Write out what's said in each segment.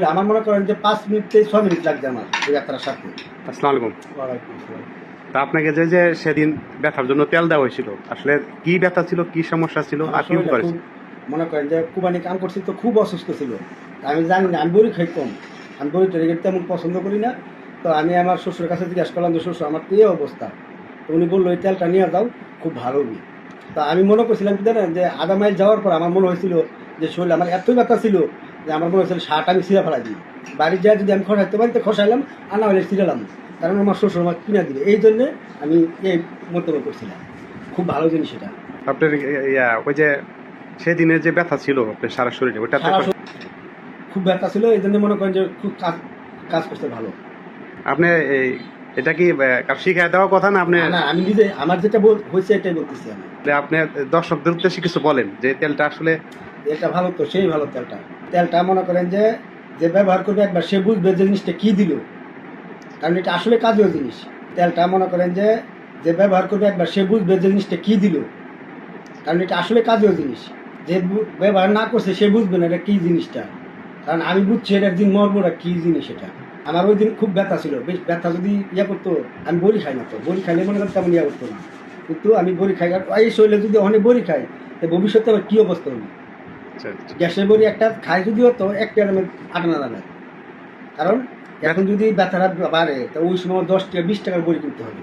আমার মনে করেন যে 5 মিনিট থেকে 6 মিনিট লাগছে আমার এই যাত্রার সাথে। আসসালামু আলাইকুম। ওয়ালাইকুম আসসালাম। তা আপনাকে যে সেদিন ব্যথার জন্য তেল দেওয়া হয়েছিল, আসলে কি ব্যথা ছিল, কি সমস্যা ছিল, আমার আর কি শরীরটা উপকার খুব ছিল? মনে করেন যে কুরবানি কাম করছি তো খুব অসুস্থ ছিল। আমি জানি না, আমি বড়ি খাই কম, আমি বড়ি টড়ি খেতে তেমন পছন্দ করি না। তো আমি আমার শ্বশুরের কাছে জিজ্ঞাসা করলাম যে শ্বশুর আমার তো এই অবস্থা, তো উনি বললো এই তেলটা নিয়ে যাও, খুব ভালো হবে। তো আমি মনে করছিলাম কি জানেন, যে আধা মাইল যাওয়ার পর আমার মনে হয়েছিল যে শরীর আমার এতই ব্যথা ছিল যে আমার মনে হয়েছিল শার্ট আমি ছিঁড়া ফেলা দিই, বাড়ি যায় যদি আমি খসাইতে পারি তো খসাইলাম, আর না হলে ছিঁড়ালাম, কারণ আমার শ্বশুর আমার কিনা দিবে, এই জন্যে আমি এই মন্তব্য করছিলাম। খুব ভালো জিনিস এটা। আপনার ওই যে সেদিনের যে ব্যথা ছিল আপনার সারা শরীরে, ওটা সারা শরীর খুব ব্যথা ছিল, এই জন্য মনে করেন যে খুব কাজ কাজ করতে ভালো। আপনি এটা কি শিখায় দেওয়ার কথা না? আপনি না, আমি নিজে আমার যেটা হয়েছে এটাই বলতেছি আমি। আপনি দর্শকদের উদ্দেশ্যে কিছু বলেন যে তেলটা আসলে এটা ভালো, তো সেই ভালো তেলটা। তেলটা মনে করেন যে যে ব্যবহার করবে একবার সে বুঝবে যে জিনিসটা কি দিল, কারণ এটা আসলে কাজের জিনিস। তেলটা মনে করেন যে যে ব্যবহার করবে একবার সে বুঝবে যে জিনিসটা কি দিল, কারণ এটা আসলে কাজের জিনিস। যে ব্যবহার না করছে সে বুঝবে না এটা কি জিনিসটা, কারণ আমি বুঝছি এটা একদিন মরমরা কি জিনিস এটা। আমার ওই দিন খুব ব্যথা ছিল, বেশ ব্যথা যদি করতো, আমি বড়ি খাই না, তো বড়ি খাইলে মনে করেন তেমন করতো না, কিন্তু আমি বড়ি খাই, আর এই শরীরে যদি অনেক বড়ি খাই তো ভবিষ্যতে আমার কী অবস্থা হবে। আচ্ছা, আচ্ছা। গ্যাসের বড়ি একটা খাই যদি হতো একটা আমি আটানা দামে, কারণ এখন যদি ব্যথাটা বাড়ে তো ওই সময় 10 টাকা 20 টাকার বড়ি কিনতে হবে।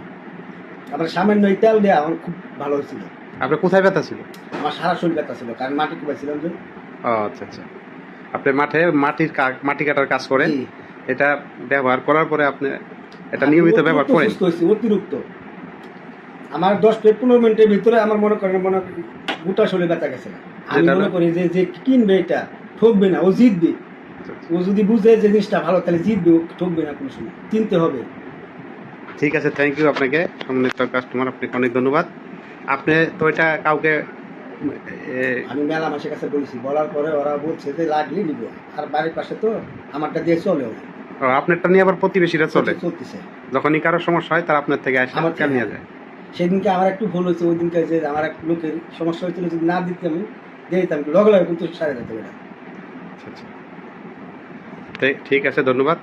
আবার সামান্য এই তেল দেওয়া আমার খুব ভালো হয়েছিল। আপনার কোথায় ব্যথা ছিল? আমার সারা শরীর ব্যথা ছিল, কারণ মাটি কুপাইছিলাম যে। ও আচ্ছা, আচ্ছা। আপনি মাটি কাটার কাজ করেন, জি। এটা ব্যবহার করার পরে আপনি এটা নিয়মিত ব্যবহার করেন? সুস্থ হয়েছি অতিরিক্ত। আমার 10 থেকে 15 মিনিটের ভিতরে আমার মনে করেন গোটা শরীরে ব্যথা গেছে। আমি মনে করি যে যে কিনবে এটা ঠকবে না, ও জিতবে। ও যদি বুঝে যে জিনিসটা ভালো তাহলে জিতবে, ও ঠকবে না কোনো সময়, চিনতে হবে। ঠিক আছে, থ্যাংক ইউ আপনাকে, সম্মানিত কাস্টমার, আপনাকে অনেক ধন্যবাদ। আপনি তো এটা কাউকে আমি মেলা মাসের কাছে বলেছি, বলার পরে ওরা বলছে যে লাগলে নিব, আর বাড়ির পাশে তো আমারটা দিয়ে চলেও আপনারটা নিয়ে আবার প্রতিবেশীরা চলে, চলতেছে। যখনই কারো সমস্যা হয় তারা আপনার থেকে আসে আমার তেল নিয়ে যায়। সেদিনকে আমার একটু ভুল হয়েছে, ওই দিনকে যে আমার এক লোকের সমস্যা হয়েছিল, যদি না দিতে আমি দিয়ে দিতাম, লগে লগে কিন্তু সারে যেতে পারে। আচ্ছা, আচ্ছা। ঠিক আছে, ধন্যবাদ।